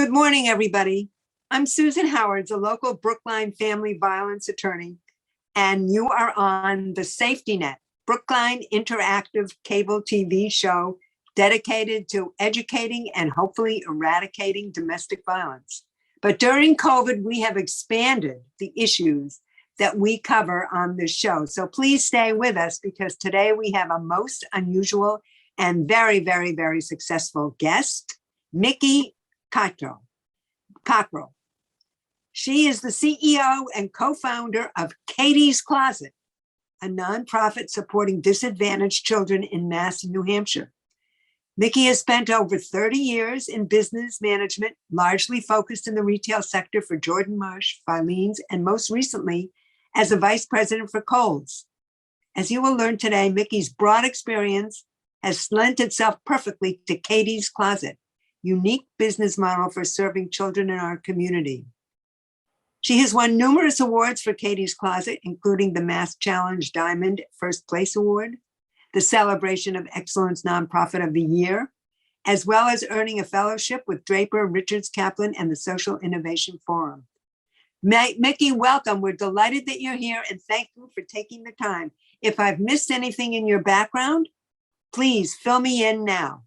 Good morning, everybody. I'm Susan Howards, a local Brookline family violence attorney, and you are on the Safety Net, Brookline interactive cable TV show dedicated to educating and hopefully eradicating domestic violence. But during COVID, we have expanded the issues that we cover on this show. So please stay with us because today we have a most unusual and very, very, very successful guest, Mickey Cockrell. She is the CEO and co-founder of Caties Closet, a nonprofit supporting disadvantaged children in Mass and New Hampshire. Mickey has spent over 30 years in business management, largely focused in the retail sector for Jordan Marsh, Filene's, and most recently as a vice president for Kohl's. As you will learn today, Mickey's broad experience has lent itself perfectly to Caties Closet, unique business model for serving children in our community. She has won numerous awards for Caties Closet, including the Mass Challenge Diamond First Place Award, the Celebration of Excellence Nonprofit of the Year, as well as earning a fellowship with Draper, Richards, Kaplan, and the Social Innovation Forum. Mickey, welcome. We're delighted that you're here and thank you for taking the time. If I've missed anything in your background, please fill me in now.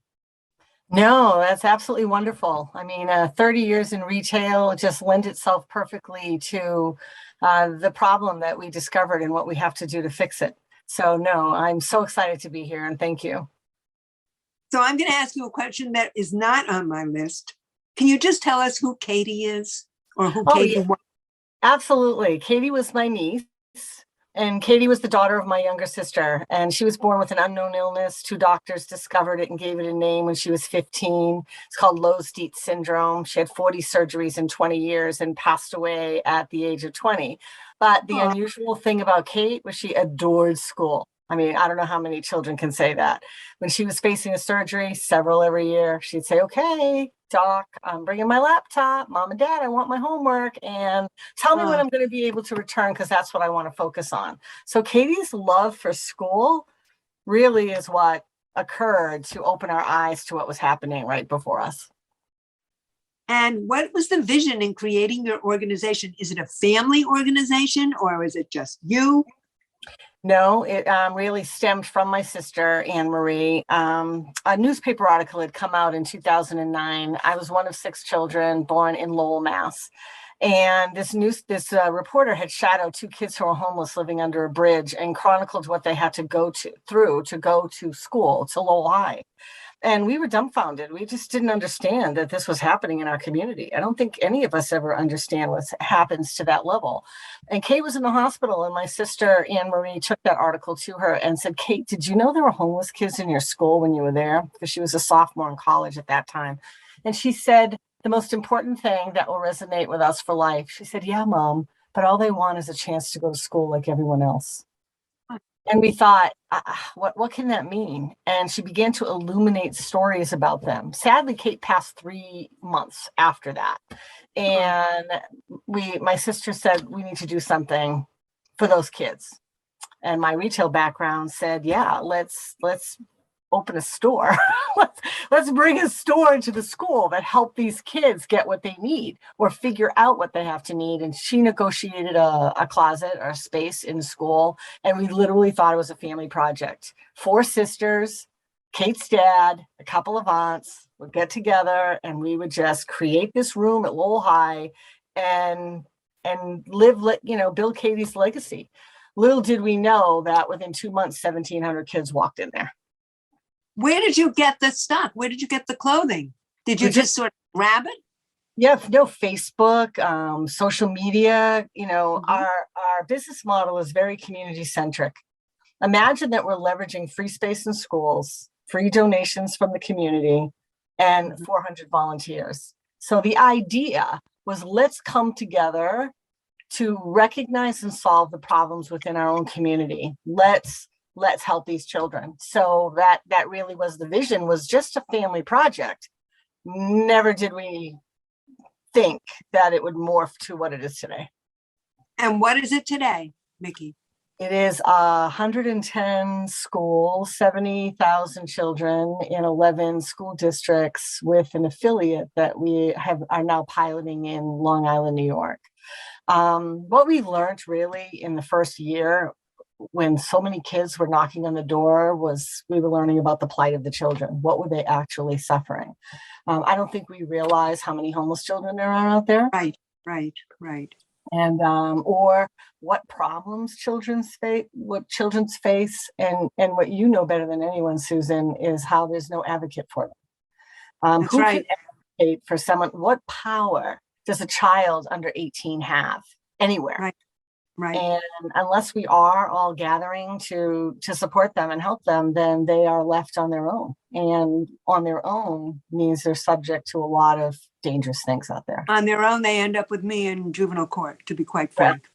No, that's absolutely wonderful. I mean, 30 years in retail just lent itself perfectly to the problem that we discovered and what we have to do to fix it. So no, I'm so excited to be here and thank you. So I'm going to ask you a question that is not on my list. Can you just tell us who Catie is or who Catie was? Absolutely. Catie was my niece. And Catie was the daughter of my younger sister, and she was born with an unknown illness. 2 doctors discovered it and gave it a name when she was 15. It's called Lowe's-Dietz syndrome. She had 40 surgeries in 20 years and passed away at the age of 20. But the unusual thing about Kate was she adored school. I mean, I don't know how many children can say that. When she was facing a surgery, several every year, she'd say, okay, doc, I'm bringing my laptop. Mom and dad, I want my homework. And tell me when I'm going to be able to return because that's what I want to focus on. So Katie's love for school really is what occurred to open our eyes to what was happening right before us. And what was the vision in creating your organization? Is it a family organization or is it just you? No, it really stemmed from my sister, Anne Marie. A newspaper article had come out in 2009. I was one of 6 children born in Lowell, Mass. And this reporter had shadowed 2 kids who were homeless living under a bridge and chronicled what they had to go through to go to school, to Lowell High. And we were dumbfounded. We just didn't understand that this was happening in our community. I don't think any of us ever understand what happens to that level. And Kate was in the hospital, and my sister, Anne Marie, took that article to her and said, Kate, did you know there were homeless kids in your school when you were there? Because she was a sophomore in college at that time. And she said, the most important thing that will resonate with us for life. She said, yeah, Mom, but all they want is a chance to go to school like everyone else. And we thought, what can that mean? And she began to illuminate stories about them. Sadly, Kate passed 3 months after that. And my sister said, we need to do something for those kids. And my retail background said, yeah, let's open a store. let's bring a store to the school that help these kids get what they need or figure out what they have to need. And she negotiated a closet or a space in school. And we literally thought it was a family project. 4 sisters, Kate's dad, a couple of aunts would get together and we would just create this room at Lowell High and build Katie's legacy. Little did we know that within 2 months, 1,700 kids walked in there. Where did you get the stuff? Where did you get the clothing? Did you just sort of grab it? Yeah, no, Facebook, social media, our business model is very community centric. Imagine that we're leveraging free space in schools, free donations from the community, and 400 volunteers. So the idea was let's come together to recognize and solve the problems within our own community. Let's help these children. So that really was the vision, was just a family project. Never did we think that it would morph to what it is today. And what is it today, Mickey? It is 110 schools, 70,000 children in 11 school districts with an affiliate that we are now piloting in Long Island, New York. What we learned really in the first year when so many kids were knocking on the door was we were learning about the plight of the children. What were they actually suffering? I don't think we realize how many homeless children there are out there. Right. And or what problems children's face, and what you know better than anyone, Susan, is how there's no advocate for them. That's Who right. can advocate for someone? What power does a child under 18 have anywhere? Right. And unless we are all gathering to support them and help them, then they are left on their own. And on their own means they're subject to a lot of dangerous things out there. On their own, they end up with me in juvenile court, to be quite frank.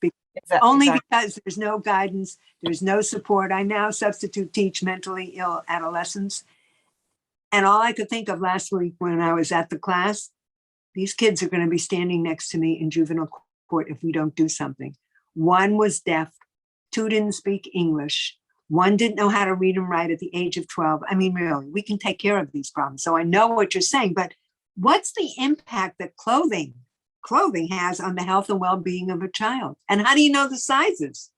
Only because there's no guidance, there's no support. I now substitute teach mentally ill adolescents. And all I could think of last week when I was at the class, these kids are going to be standing next to me in juvenile court if we don't do something. One was deaf, two didn't speak English, one didn't know how to read and write at the age of 12. I mean, really, we can take care of these problems. So I know what you're saying, but what's the impact that clothing has on the health and well-being of a child? And how do you know the sizes?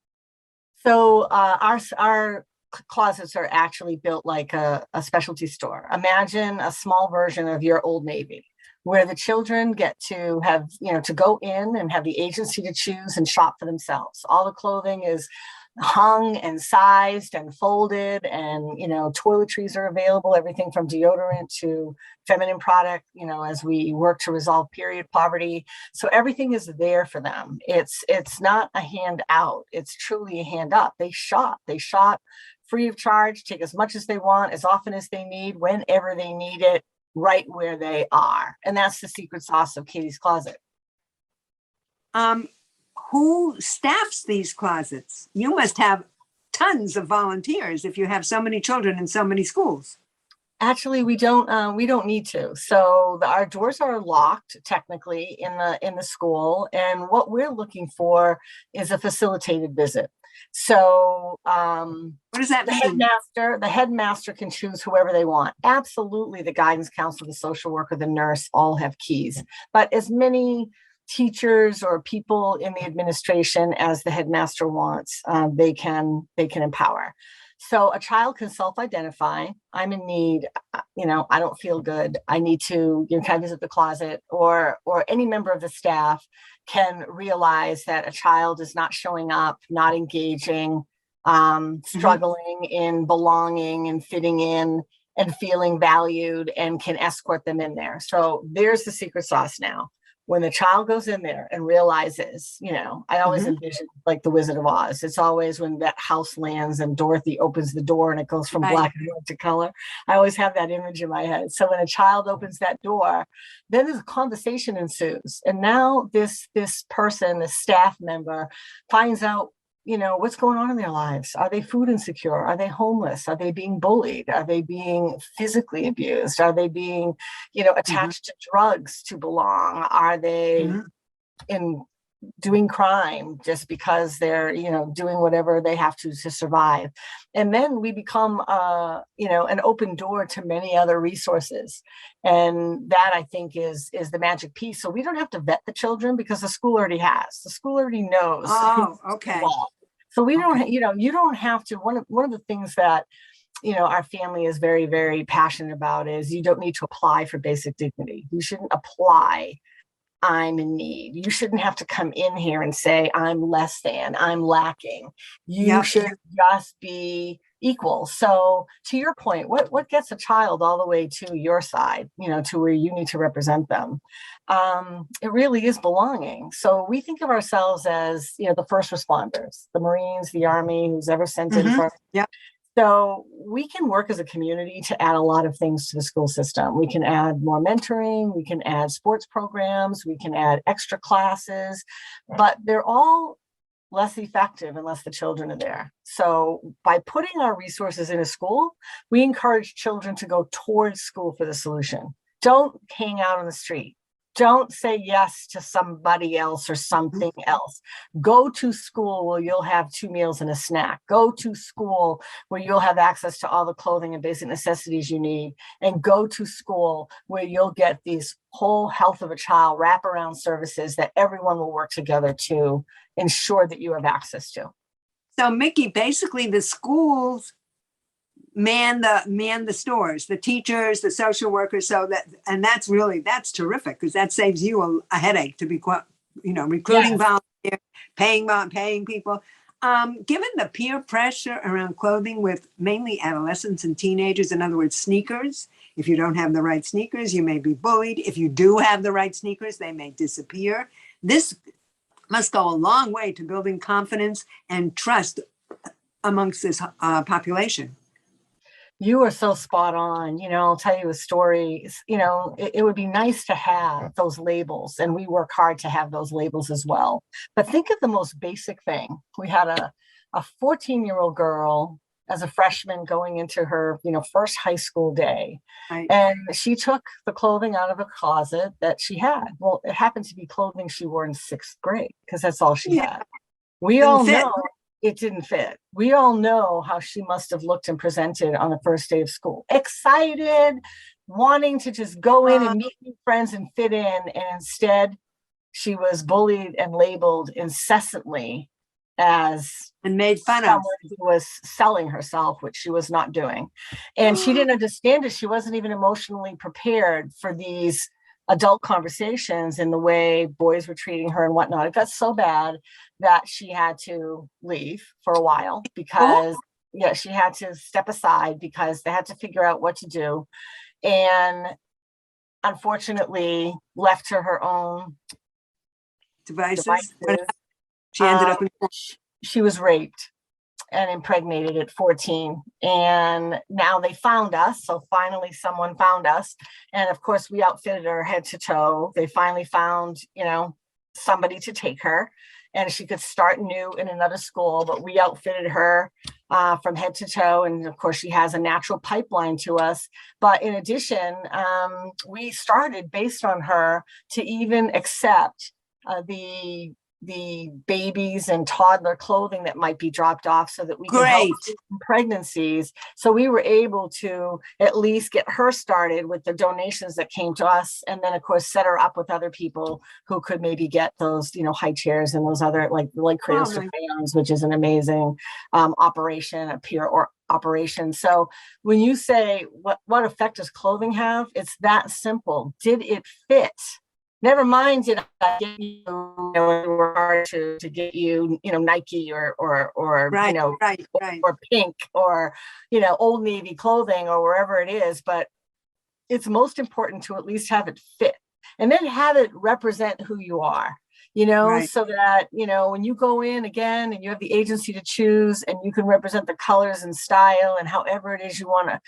So our closets are actually built like a specialty store. Imagine a small version of your Old Navy, where the children get to have, to go in and have the agency to choose and shop for themselves. All the clothing is hung and sized and folded, and, toiletries are available, everything from deodorant to feminine product, as we work to resolve period poverty. So everything is there for them. It's not a handout. It's truly a hand up. They shop free of charge, take as much as they want, as often as they need, whenever they need it, right where they are. And that's the secret sauce of Catie's Closet. Who staffs these closets? You must have tons of volunteers if you have so many children in so many schools. Actually, we don't need to. So our doors are locked technically in the school, and what we're looking for is a facilitated visit. So what does that mean? The headmaster can choose whoever they want. Absolutely, the guidance counselor, the social worker, the nurse all have keys, but as many teachers or people in the administration as the headmaster wants, they can empower. So a child can self-identify. I'm in need. I don't feel good. I need to, can I visit the closet? Or any member of the staff can realize that a child is not showing up, not engaging, struggling in belonging and fitting in and feeling valued, and can escort them in there. So there's the secret sauce now. When the child goes in there and realizes, I always envision like the Wizard of Oz. It's always when that house lands and Dorothy opens the door and it goes from black and white to color. I always have that image in my head. So when a child opens that door, then there's a conversation ensues. And now this person, this staff member, finds out, what's going on in their lives. Are they food insecure? Are they homeless? Are they being bullied? Are they being physically abused? Are they being, attached to drugs to belong? Are they in doing crime just because they're, doing whatever they have to survive? And then we become, an open door to many other resources. And that, I think, is the magic piece. So we don't have to vet the children because the school already knows. Oh, okay. So we don't, you don't have to. One of the things that, our family is very, very passionate about is you don't need to apply for basic dignity. You shouldn't apply, I'm in need. You shouldn't have to come in here and say, I'm less than, I'm lacking. You should just be equal. So to your point, what gets a child all the way to your side, to where you need to represent them? It really is belonging. So we think of ourselves as, the first responders, the Marines, the Army, who's ever sent in for. So we can work as a community to add a lot of things to the school system. We can add more mentoring, we can add sports programs, we can add extra classes, but they're all less effective unless the children are there. So by putting our resources in a school, we encourage children to go towards school for the solution. Don't hang out on the street. Don't say yes to somebody else or something else. Go to school where you'll have 2 meals and a snack. Go to school where you'll have access to all the clothing and basic necessities you need. And go to school where you'll get these whole health of a child wraparound services that everyone will work together to ensure that you have access to. So Mickey, basically the schools man the stores, the teachers, the social workers. So that's terrific, because that saves you a headache to be quite, recruiting volunteers, paying people. Given the peer pressure around clothing with mainly adolescents and teenagers, in other words, sneakers, if you don't have the right sneakers, you may be bullied. If you do have the right sneakers, they may disappear. This must go a long way to building confidence and trust amongst this population. You are so spot on. I'll tell you a story. It would be nice to have those labels, and we work hard to have those labels as well. But think of the most basic thing. We had a 14-year-old girl as a freshman going into her, first high school day. Right. And she took the clothing out of a closet that she had. Well, it happened to be clothing she wore in 6th grade, because that's all she had. We all know it didn't fit. We all know how she must have looked and presented on the first day of school. Excited, wanting to just go in and meet new friends and fit in. And instead, she was bullied and labeled incessantly as and made fun of. Someone who was selling herself, which she was not doing. And she didn't understand it. She wasn't even emotionally prepared for these adult conversations and the way boys were treating her and whatnot. It got so bad that she had to leave for a while because she had to step aside because they had to figure out what to do. And unfortunately left to her own devices. She ended up she was raped and impregnated at 14. And now they found us. So finally someone found us. And of course we outfitted her head to toe. They finally found, somebody to take her, and she could start new in another school, but we outfitted her from head to toe. And of course she has a natural pipeline to us. But in addition, we started based on her to even accept the babies and toddler clothing that might be dropped off so that we can help pregnancies. So we were able to at least get her started with the donations that came to us. And then of course, set her up with other people who could maybe get those, high chairs and those other like Cradles for Crayons, which is an amazing operation, a peer operation. So when you say what effect does clothing have? It's that simple. Did it fit? Never mind, did I get you, to get you, Nike or or Pink or, Old Navy clothing or wherever it is. But it's most important to at least have it fit and then have it represent who you are, so that, when you go in again and you have the agency to choose and you can represent the colors and style and however it is you want to,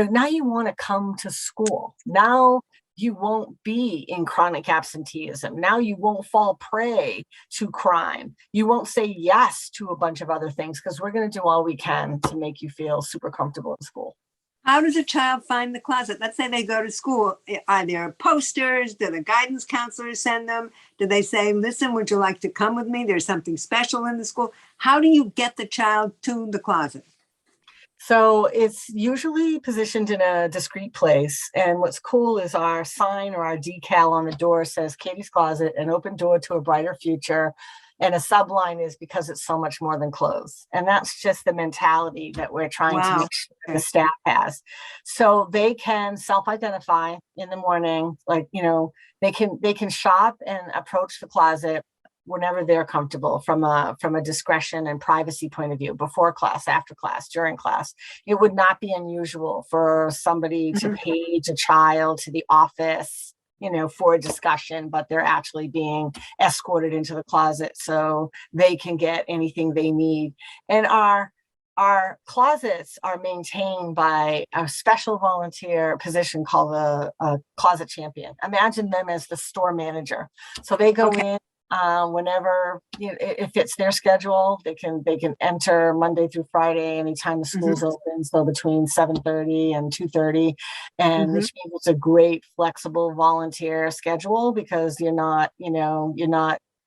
now you want to come to school. Now you won't be in chronic absenteeism. Now you won't fall prey to crime. You won't say yes to a bunch of other things because we're going to do all we can to make you feel super comfortable in school. How does a child find the closet? Let's say they go to school. Are there posters? Do the guidance counselors send them? Do they say, listen, would you like to come with me? There's something special in the school. How do you get the child to the closet? So it's usually positioned in a discreet place. And what's cool is our sign or our decal on the door says Catie's Closet, an open door to a brighter future. And a subline is because it's so much more than clothes. And that's just the mentality that we're trying to make sure the staff has. So they can self-identify in the morning, they can shop and approach the closet whenever they're comfortable from a discretion and privacy point of view, before class, after class, during class. It would not be unusual for somebody to page a child to the office, for a discussion, but they're actually being escorted into the closet so they can get anything they need. And our closets are maintained by a special volunteer position called a closet champion. Imagine them as the store manager. So they go in whenever it fits their schedule. They can enter Monday through Friday anytime the school's open, so between 7:30 and 2:30, and which means it's a great flexible volunteer schedule because you're not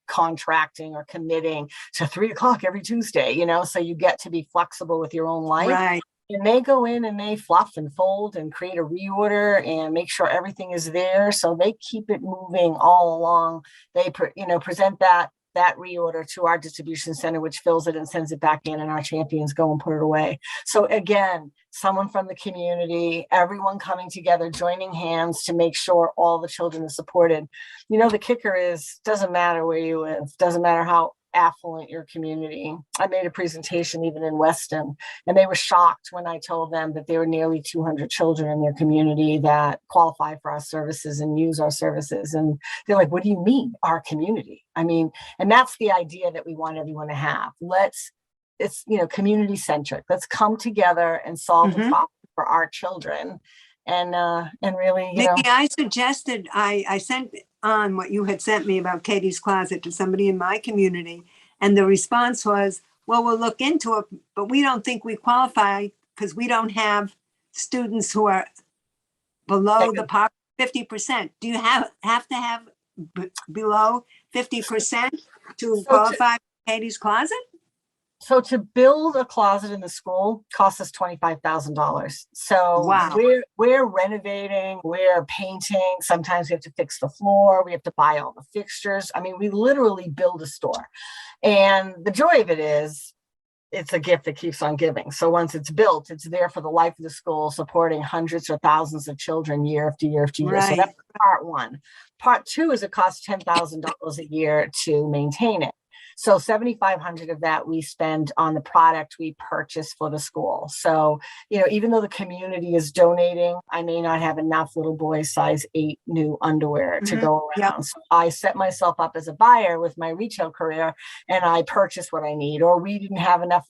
contracting or committing to 3 o'clock every Tuesday, so you get to be flexible with your own life. Right. And they go in and they fluff and fold and create a reorder and make sure everything is there. So they keep it moving all along. They present that reorder to our distribution center, which fills it and sends it back in, and our champions go and put it away. So again, someone from the community, everyone coming together, joining hands to make sure all the children are supported. The kicker is, doesn't matter where you live, doesn't matter how affluent your community. I made a presentation even in Weston, and they were shocked when I told them that there were nearly 200 children in their community that qualify for our services and use our services. And they're like, what do you mean, our community? And that's the idea that we want everyone to have. It's community centric. Let's come together and solve the problem for our children. And really, Mickey, I suggested, I sent on what you had sent me about Catie's Closet to somebody in my community. And the response was, well, we'll look into it, but we don't think we qualify because we don't have students who are below the poverty 50%. Do you have to have below 50% to qualify for Catie's Closet? So to build a closet in the school costs us $25,000. So wow. we're renovating, we're painting. Sometimes we have to fix the floor. We have to buy all the fixtures. We literally build a store. And the joy of it is, it's a gift that keeps on giving. So once it's built, it's there for the life of the school, supporting hundreds or thousands of children year after year after year. Right. So that's part one. Part two is it costs $10,000 a year to maintain it. So $7,500 of that we spend on the product we purchase for the school. So, even though the community is donating, I may not have enough little boy size 8 new underwear to go around. Yep. So I set myself up as a buyer with my retail career, and I purchase what I need. Or we didn't have enough,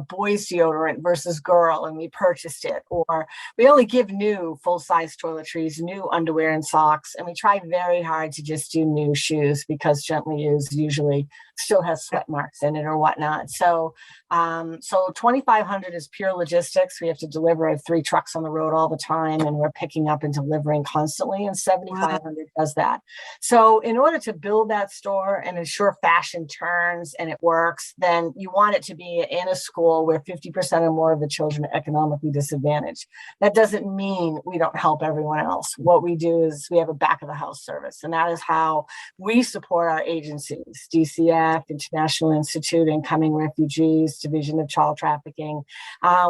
boys deodorant versus girl, and we purchased it. Or we only give new full-size toiletries, new underwear and socks, and we try very hard to just do new shoes because gently used usually still has sweat marks in it or whatnot. So $2,500 is pure logistics. We have to deliver. I have 3 trucks on the road all the time, and we're picking up and delivering constantly, and $7,500 does that. So in order to build that store and ensure fashion turns and it works, then you want it to be in a school where 50% or more of the children are economically disadvantaged. That doesn't mean we don't help everyone else. What we do is we have a back of the house service, and that is how we support our agencies, DCF, International Institute, Incoming Refugees, Division of Child Trafficking,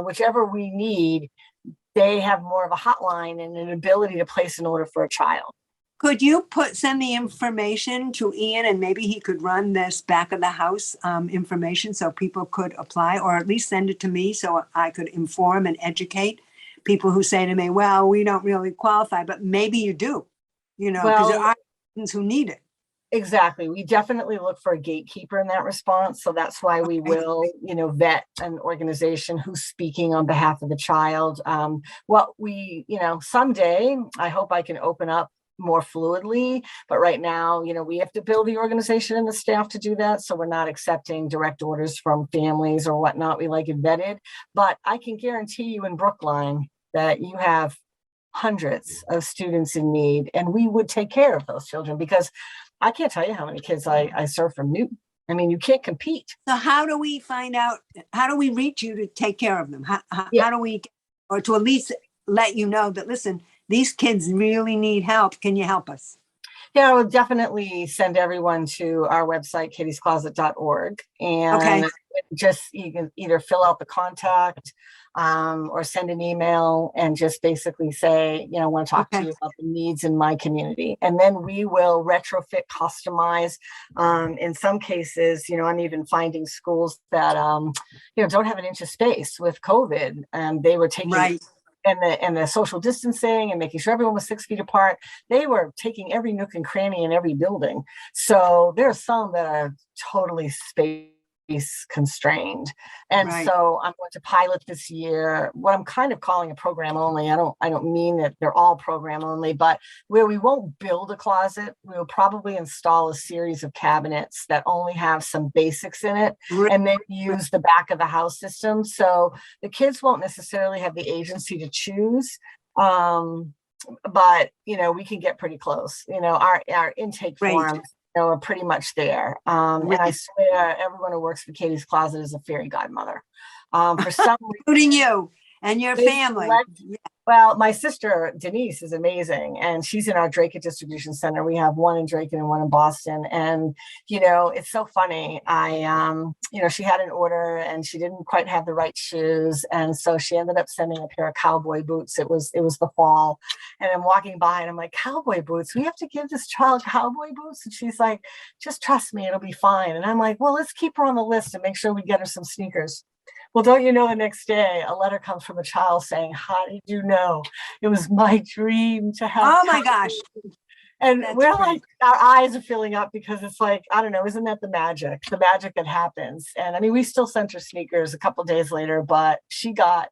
whichever we need. They have more of a hotline and an ability to place an order for a child. Could you send the information to Ian, and maybe he could run this back of the house information so people could apply, or at least send it to me so I could inform and educate people who say to me, well, we don't really qualify, but maybe you do, because there are students who need it. Exactly. We definitely look for a gatekeeper in that response. So that's why we will, vet an organization who's speaking on behalf of the child. Someday, I hope I can open up more fluidly, but right now, we have to build the organization and the staff to do that. So we're not accepting direct orders from families or whatnot. We like it vetted, but I can guarantee you in Brookline that you have hundreds of students in need, and we would take care of those children, because I can't tell you how many kids I serve from Newton. You can't compete. So how do we find out, how do we reach you to take care of them? How do we, or to at least let you know that, listen, these kids really need help. Can you help us? Yeah, I would definitely send everyone to our website, catiescloset.org. And you can either fill out the contact or send an email and just basically say, I want to talk to you about the needs in my community. And then we will retrofit, customize. In some cases, I'm even finding schools that, don't have an inch of space with COVID, and they were taking and the social distancing and making sure everyone was 6 feet apart. They were taking every nook and cranny in every building. So there are some that are totally spaced space constrained. And Right. so I'm going to pilot this year what I'm kind of calling a program only. I don't mean that they're all program only, but where we won't build a closet, we will probably install a series of cabinets that only have some basics in it, Right. and then use the back of the house system. So the kids won't necessarily have the agency to choose. But we can get pretty close. Our intake Great. forms are pretty much there. And I swear everyone who works for Katie's Closet is a fairy godmother. For some Including you and your reason, family. well, my sister Denise is amazing, and she's in our Drake Distribution Center. We have one in Drake and one in Boston, and it's so funny. She had an order and she didn't quite have the right shoes, and so she ended up sending a pair of cowboy boots. It was the fall, and I'm walking by and I'm like, cowboy boots? We have to give this child cowboy boots? And she's like, just trust me, it'll be fine. And I'm like, well, let's keep her on the list and make sure we get her some sneakers. Well, don't you know, the next day, a letter comes from a child saying, how did you know? It was my dream to have. Oh my gosh. And That's we're great. like, our eyes are filling up, because it's like, I don't know, isn't that the magic that happens? And I mean, we still sent her sneakers a couple of days later, but she got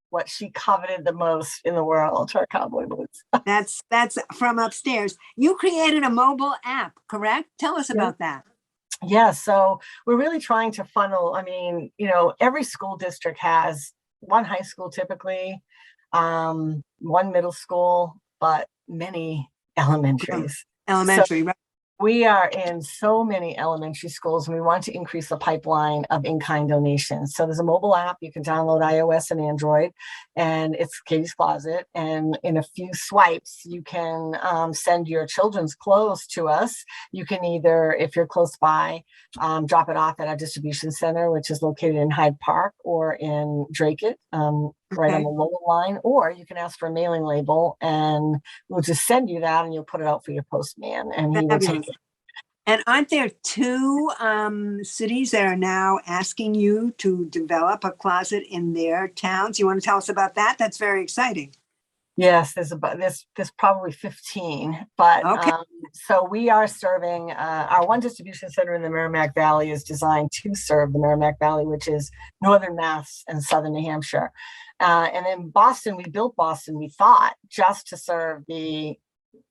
what she coveted the most in the world, her cowboy boots. That's from upstairs. You created a mobile app, correct? Tell us about that. Yeah, so we're really trying to funnel. I mean, every school district has one high school typically, one middle school, but many elementaries. Elementary, right? We are in so many elementary schools, and we want to increase the pipeline of in-kind donations. So there's a mobile app you can download, iOS and Android, and it's Katie's Closet. And in a few swipes, you can send your children's clothes to us. You can either, if you're close by, drop it off at our distribution center, which is located in Hyde Park or in Drake, right on the Lowell line, or you can ask for a mailing label and we'll just send you that and you'll put it out for your postman and he will take it. And aren't there two cities that are now asking you to develop a closet in their towns? You want to tell us about that? That's very exciting. Yes, there's probably 15, but okay. So we are serving our one distribution center in the Merrimack Valley is designed to serve the Merrimack Valley, which is northern Mass and southern New Hampshire. And in Boston, we built Boston, we thought, just to serve the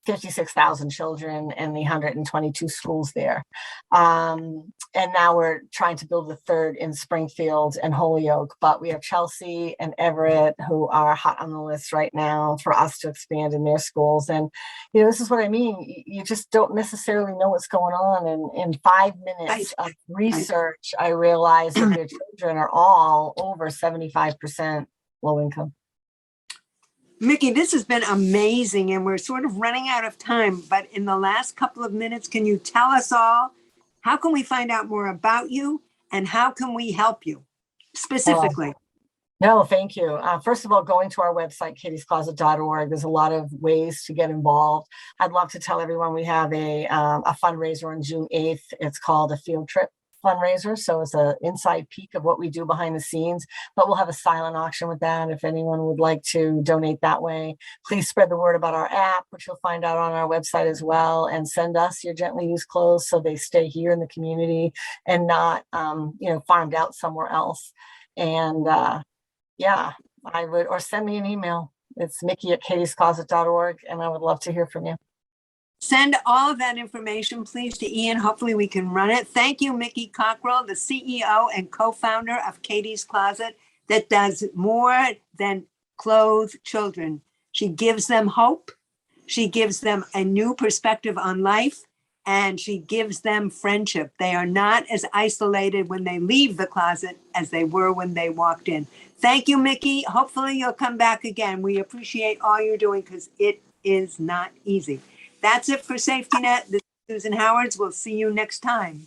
56,000 children and the 122 schools there. And now we're trying to build the third in Springfield and Holyoke, but we have Chelsea and Everett who are hot on the list right now for us to expand in their schools. And, this is what I mean. You just don't necessarily know what's going on. And in 5 minutes of research, I realized that their children are all over 75% low income. Mickey, this has been amazing, and we're sort of running out of time, but in the last couple of minutes, can you tell us all, how can we find out more about you and how can we help you specifically? No, thank you. First of all, going to our website, catiescloset.org, there's a lot of ways to get involved. I'd love to tell everyone we have a fundraiser on June 8th. It's called a field trip fundraiser. So it's an inside peek of what we do behind the scenes, but we'll have a silent auction with that. If anyone would like to donate that way, please spread the word about our app, which you'll find out on our website as well, and send us your gently used clothes so they stay here in the community and not, farmed out somewhere else. And I would, or send me an email. It's Mickey@catiescloset.org, and I would love to hear from you. Send all of that information, please, to Ian. Hopefully we can run it. Thank you, Mickey Cockrell, the CEO and co-founder of Katie's Closet, that does more than clothe children. She gives them hope. She gives them a new perspective on life, and she gives them friendship. They are not as isolated when they leave the closet as they were when they walked in. Thank you, Mickey. Hopefully you'll come back again. We appreciate all you're doing because it is not easy. That's it for Safety Net. This is Susan Howards. We'll see you next time.